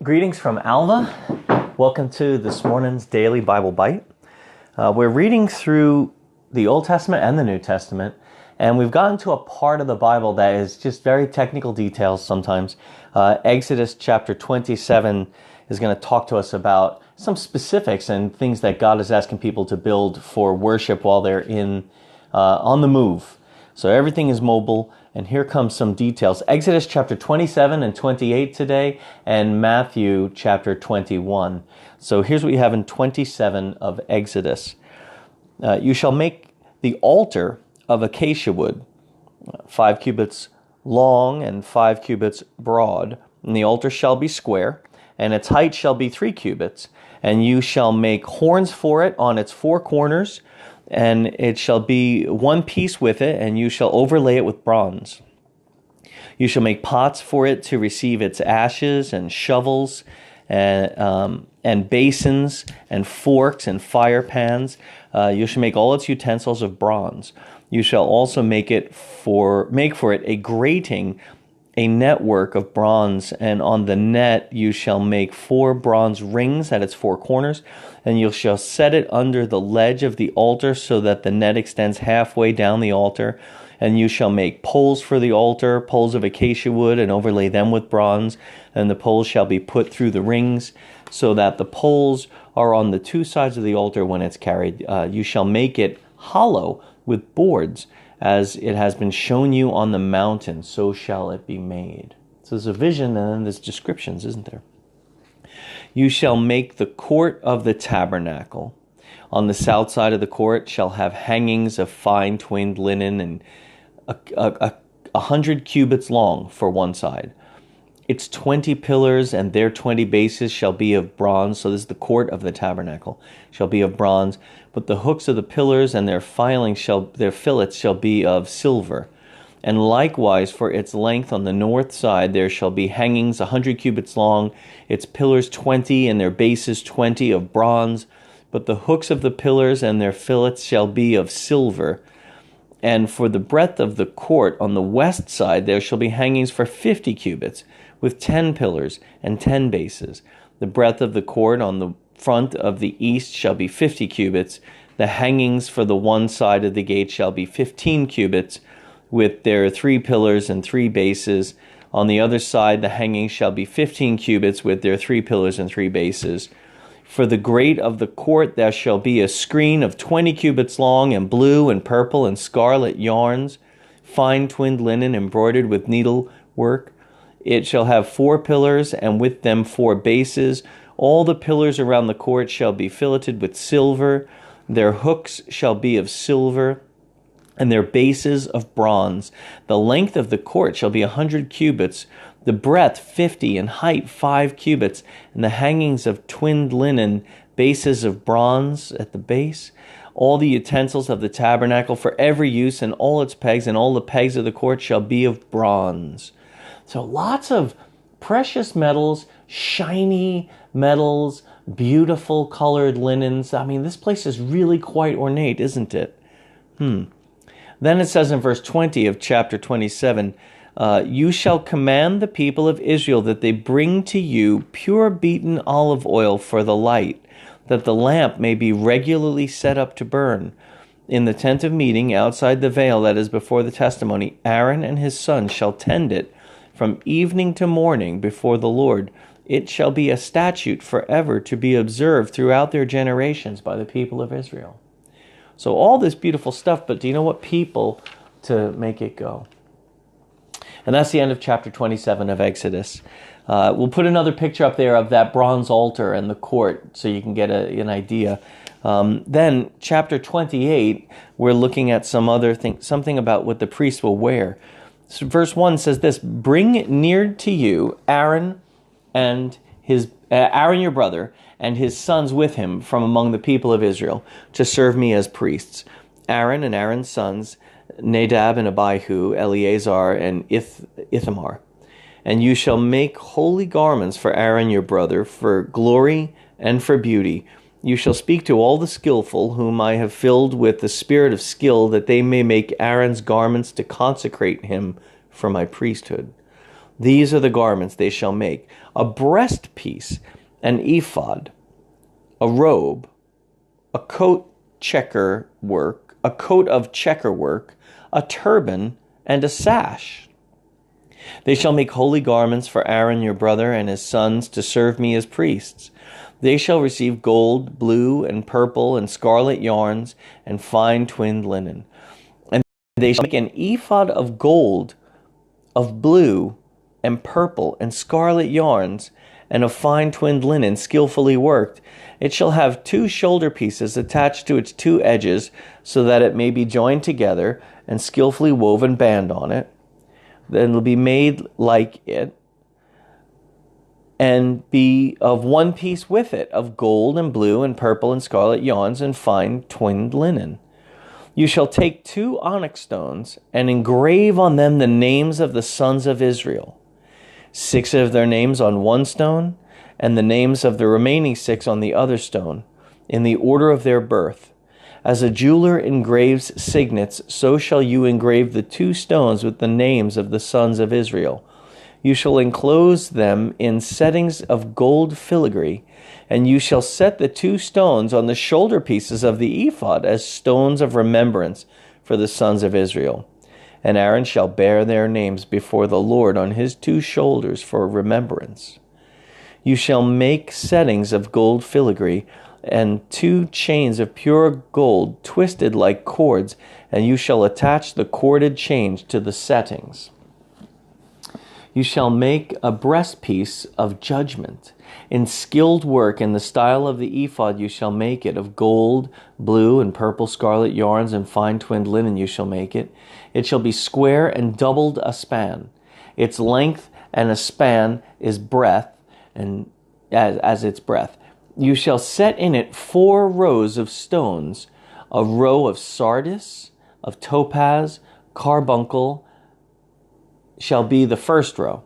Greetings from Alva. Welcome to this morning's Daily Bible Bite. We're reading through the Old Testament and the New Testament, and we've gotten to a part of the Bible that is just very technical details sometimes. Exodus chapter 27 is going to talk to us about some specifics and things that God is asking people to build for worship while they're on the move. So everything is mobile, and here comes some details. Exodus chapter 27 and 28 today, and Matthew chapter 21. So here's what you have in 27 of Exodus. You shall make the altar of acacia wood, 5 cubits long and 5 cubits broad, and the altar shall be square, and its height shall be 3 cubits, and you shall make horns for it on its 4 corners, and it shall be one piece with it, and you shall overlay it with bronze. You shall make pots for it to receive its ashes, and shovels, and basins, and forks, and fire pans. You shall make all its utensils of bronze. You shall also make for it a grating, a network of bronze, and on the net you shall make 4 bronze rings at its 4 corners, and you shall set it under the ledge of the altar so that the net extends halfway down the altar. And you shall make poles for the altar, poles of acacia wood, and overlay them with bronze, and the poles shall be put through the rings, so that the poles are on the 2 sides of the altar when it's carried. You shall make it hollow with boards, as it has been shown you on the mountain, so shall it be made. So there's a vision and then there's descriptions, isn't there? You shall make the court of the tabernacle. On the south side of the court shall have hangings of fine twinned linen, and 100 cubits long for one side. Its 20 pillars and their 20 bases shall be of bronze. So this is the court of the tabernacle, shall be of bronze. But the hooks of the pillars and their their fillets shall be of silver. And likewise for its length on the north side there shall be hangings 100 cubits long, its pillars 20 and their bases 20 of bronze. But the hooks of the pillars and their fillets shall be of silver. And for the breadth of the court on the west side there shall be hangings for 50 cubits, with 10 pillars and 10 bases. The breadth of the court on the front of the east shall be 50 cubits. The hangings for the one side of the gate shall be 15 cubits, with their 3 pillars and 3 bases. On the other side the hangings shall be 15 cubits, with their 3 pillars and 3 bases. For the grate of the court there shall be a screen of 20 cubits long, and blue and purple and scarlet yarns, fine twinned linen embroidered with needlework. It shall have 4 pillars, and with them 4 bases. All the pillars around the court shall be filleted with silver. Their hooks shall be of silver, and their bases of bronze. The length of the court shall be 100 cubits, the breadth 50, and height 5 cubits, and the hangings of twinned linen, bases of bronze at the base. All the utensils of the tabernacle for every use, and all its pegs, and all the pegs of the court shall be of bronze. So lots of precious metals, shiny metals, beautiful colored linens. I mean, this place is really quite ornate, isn't it? Then it says in verse 20 of chapter 27, you shall command the people of Israel that they bring to you pure beaten olive oil for the light, that the lamp may be regularly set up to burn. In the tent of meeting, outside the veil that is before the testimony, Aaron and his sons shall tend it from evening to morning before the Lord. It shall be a statute forever to be observed throughout their generations by the people of Israel. So all this beautiful stuff, but do you know what people to make it go? And that's the end of chapter 27 of Exodus. We'll put another picture up there of that bronze altar and the court so you can get an idea. Then chapter 28, we're looking at something about what the priest will wear. So verse 1 says this: bring near to you Aaron your brother and his sons with him from among the people of Israel to serve me as priests. Aaron and Aaron's sons, Nadab and Abihu, Eleazar and Ithamar. And you shall make holy garments for Aaron your brother, for glory and for beauty. You shall speak to all the skillful, whom I have filled with the spirit of skill, that they may make Aaron's garments to consecrate him for my priesthood. These are the garments they shall make: a breastpiece, an ephod, a robe, a coat a coat of checker work, a turban, and a sash. They shall make holy garments for Aaron your brother and his sons to serve me as priests. They shall receive gold, blue, and purple, and scarlet yarns, and fine twinned linen. And they shall make an ephod of gold, of blue, and purple, and scarlet yarns, and of fine twinned linen, skillfully worked. It shall have 2 shoulder pieces attached to its 2 edges, so that it may be joined together, and skillfully woven band on it. Then it will be made like it, and be of one piece with it, of gold and blue and purple and scarlet yarns and fine twinned linen. You shall take 2 onyx stones and engrave on them the names of the sons of Israel, 6 of their names on one stone, and the names of the remaining 6 on the other stone, in the order of their birth. As a jeweler engraves signets, so shall you engrave the 2 stones with the names of the sons of Israel. You shall enclose them in settings of gold filigree, and you shall set the 2 stones on the shoulder pieces of the ephod as stones of remembrance for the sons of Israel. And Aaron shall bear their names before the Lord on his 2 shoulders for remembrance. You shall make settings of gold filigree, and 2 chains of pure gold twisted like cords, and you shall attach the corded chains to the settings. You shall make a breastpiece of judgment. In skilled work, in the style of the ephod, you shall make it. Of gold, blue, and purple scarlet yarns, and fine twinned linen you shall make it. It shall be square and doubled a span. Its length and a span is breadth, and as its breadth. You shall set in it 4 rows of stones, a row of sardius, of topaz, carbuncle, shall be the first row.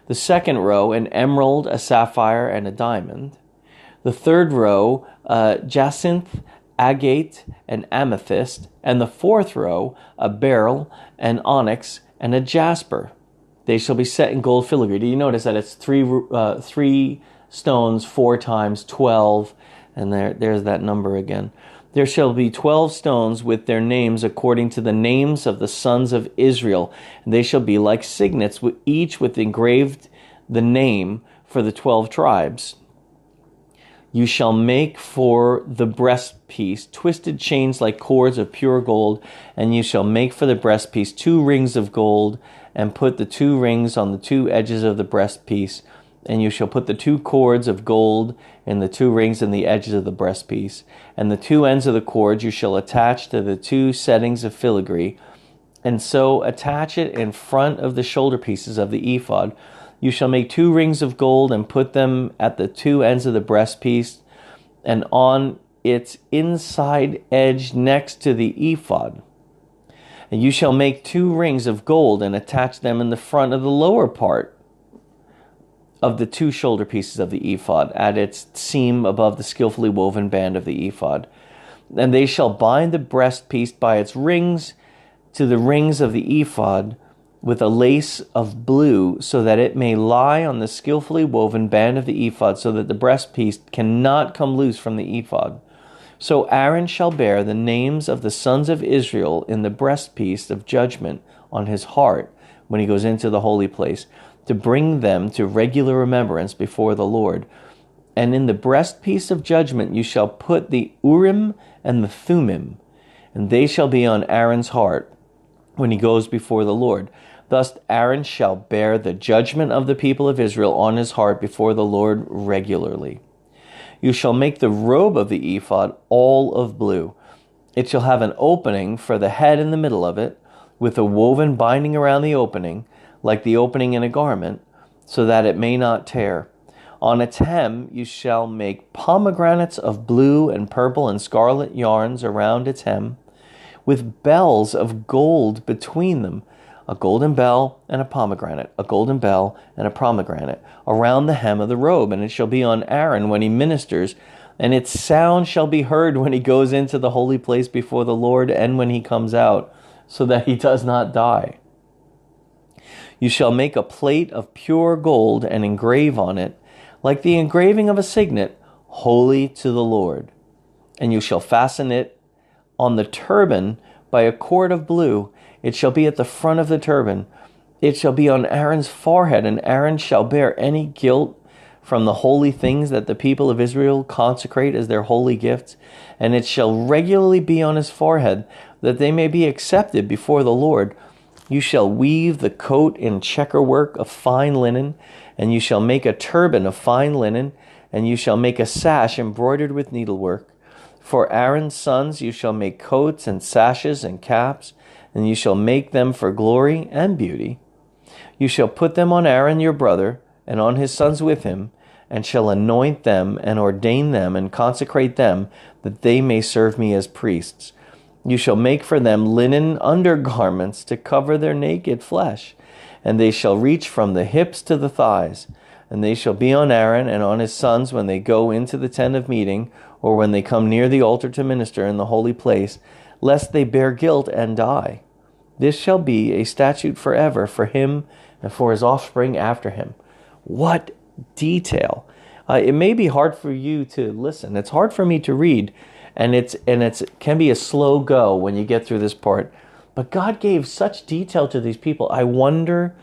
The second row, an emerald, a sapphire, and a diamond. The third row, jacinth, agate, and amethyst. And the fourth row, a beryl, an onyx, and a jasper. They shall be set in gold filigree. Do you notice that it's 3 stones 4 times 12? And there's that number again. There shall be 12 stones with their names according to the names of the sons of Israel. And they shall be like signets, each with engraved the name for the 12 tribes. You shall make for the breastpiece twisted chains like cords of pure gold, and you shall make for the breastpiece 2 rings of gold, and put the 2 rings on the 2 edges of the breastpiece. And you shall put the 2 cords of gold in the 2 rings in the edges of the breastpiece. And the 2 ends of the cords you shall attach to the 2 settings of filigree, and so attach it in front of the shoulder pieces of the ephod. You shall make 2 rings of gold and put them at the 2 ends of the breastpiece and on its inside edge next to the ephod. And you shall make 2 rings of gold and attach them in the front of the lower part of the 2 shoulder pieces of the ephod, at its seam above the skillfully woven band of the ephod. And they shall bind the breastpiece by its rings to the rings of the ephod with a lace of blue, so that it may lie on the skillfully woven band of the ephod, so that the breastpiece cannot come loose from the ephod. So Aaron shall bear the names of the sons of Israel in the breastpiece of judgment on his heart when he goes into the holy place, to bring them to regular remembrance before the Lord. And in the breastpiece of judgment you shall put the Urim and the Thummim, and they shall be on Aaron's heart when he goes before the Lord. Thus Aaron shall bear the judgment of the people of Israel on his heart before the Lord regularly. You shall make the robe of the ephod all of blue. It shall have an opening for the head in the middle of it, with a woven binding around the opening, like the opening in a garment, so that it may not tear. On its hem you shall make pomegranates of blue and purple and scarlet yarns around its hem, with bells of gold between them, a golden bell and a pomegranate, a golden bell and a pomegranate, around the hem of the robe. And it shall be on Aaron when he ministers, and its sound shall be heard when he goes into the holy place before the Lord, and when he comes out, so that he does not die. You shall make a plate of pure gold and engrave on it, like the engraving of a signet, holy to the Lord. And you shall fasten it on the turban by a cord of blue. It shall be at the front of the turban. It shall be on Aaron's forehead, and Aaron shall bear any guilt from the holy things that the people of Israel consecrate as their holy gifts, and it shall regularly be on his forehead, that they may be accepted before the Lord. You shall weave the coat in checker work of fine linen, and you shall make a turban of fine linen, and you shall make a sash embroidered with needlework. For Aaron's sons you shall make coats and sashes and caps, and you shall make them for glory and beauty. You shall put them on Aaron your brother, and on his sons with him, and shall anoint them, and ordain them, and consecrate them, that they may serve me as priests. You shall make for them linen undergarments to cover their naked flesh, and they shall reach from the hips to the thighs. And they shall be on Aaron and on his sons when they go into the tent of meeting, or when they come near the altar to minister in the holy place, lest they bear guilt and die. This shall be a statute forever for him and for his offspring after him. What detail! It may be hard for you to listen. It's hard for me to read, and it can be a slow go when you get through this part. But God gave such detail to these people. I wonder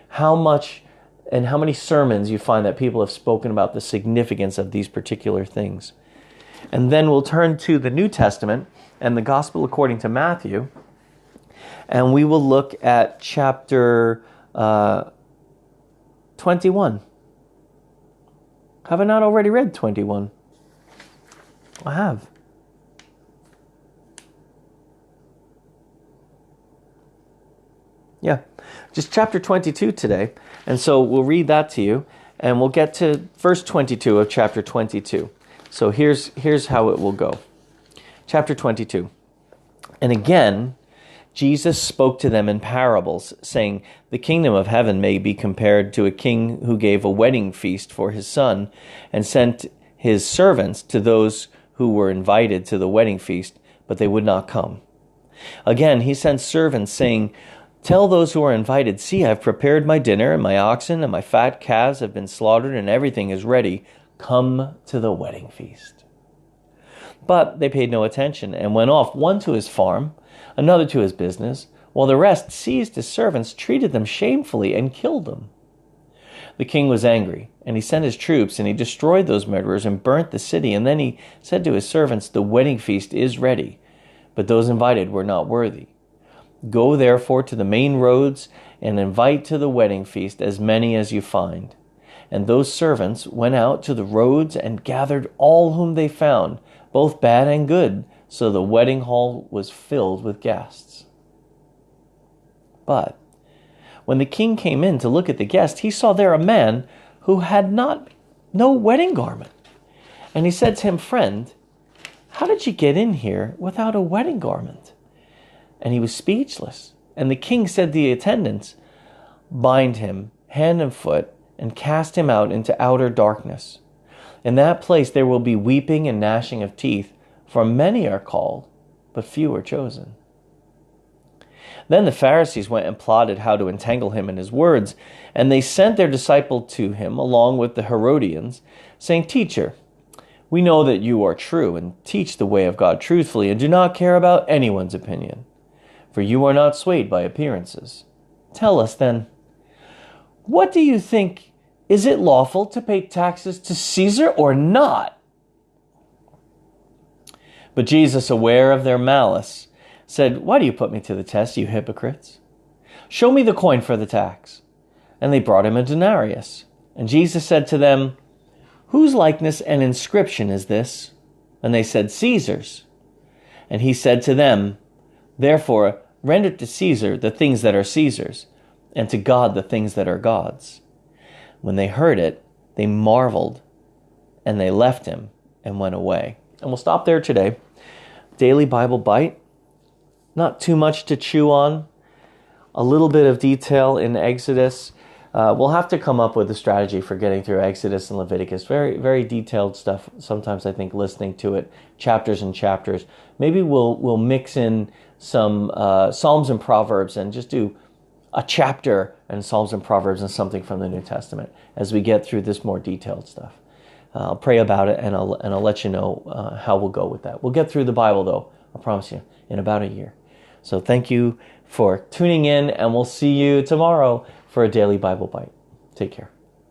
how much and how many sermons you find that people have spoken about the significance of these particular things. And then we'll turn to the New Testament and the Gospel according to Matthew, and we will look at chapter 21. Have I not already read 21? I have. Yeah, just chapter 22 today. And so we'll read that to you, and we'll get to verse 22 of chapter 22. So here's how it will go. Chapter 22. And again, Jesus spoke to them in parables, saying, "The kingdom of heaven may be compared to a king who gave a wedding feast for his son, and sent his servants to those who were invited to the wedding feast, but they would not come. Again, he sent servants, saying, 'Tell those who are invited, see, I've prepared my dinner, and my oxen and my fat calves have been slaughtered, and everything is ready. Come to the wedding feast.' But they paid no attention, and went off, one to his farm, another to his business, while the rest seized his servants, treated them shamefully, and killed them. The king was angry, and he sent his troops, and he destroyed those murderers and burnt the city. And then he said to his servants, 'The wedding feast is ready, but those invited were not worthy. Go therefore to the main roads, and invite to the wedding feast as many as you find.' And those servants went out to the roads and gathered all whom they found, both bad and good, so the wedding hall was filled with guests. But when the king came in to look at the guests, he saw there a man who had no wedding garment. And he said to him, 'Friend, how did you get in here without a wedding garment?' And he was speechless. And the king said to the attendants, 'Bind him hand and foot, and cast him out into outer darkness. In that place there will be weeping and gnashing of teeth, for many are called, but few are chosen.' Then the Pharisees went and plotted how to entangle him in his words, and they sent their disciple to him along with the Herodians, saying, 'Teacher, we know that you are true and teach the way of God truthfully, and do not care about anyone's opinion, for you are not swayed by appearances. Tell us then, what do you think? Is it lawful to pay taxes to Caesar or not?' But Jesus, aware of their malice, said, 'Why do you put me to the test, you hypocrites? Show me the coin for the tax.' And they brought him a denarius. And Jesus said to them, 'Whose likeness and inscription is this?' And they said, 'Caesar's.' And he said to them, 'Therefore render to Caesar the things that are Caesar's, and to God the things that are God's.' When they heard it, they marveled, and they left him and went away." And we'll stop there today. Daily Bible Bite. Not too much to chew on. A little bit of detail in Exodus. We'll have to come up with a strategy for getting through Exodus and Leviticus. Very, very detailed stuff. Sometimes I think listening to it, chapters and chapters. Maybe we'll mix in some Psalms and Proverbs and just do a chapter in Psalms and Proverbs and something from the New Testament as we get through this more detailed stuff. I'll pray about it, and I'll let you know how we'll go with that. We'll get through the Bible, though, I promise you, in about a year. So thank you for tuning in, and we'll see you tomorrow for a Daily Bible Bite. Take care.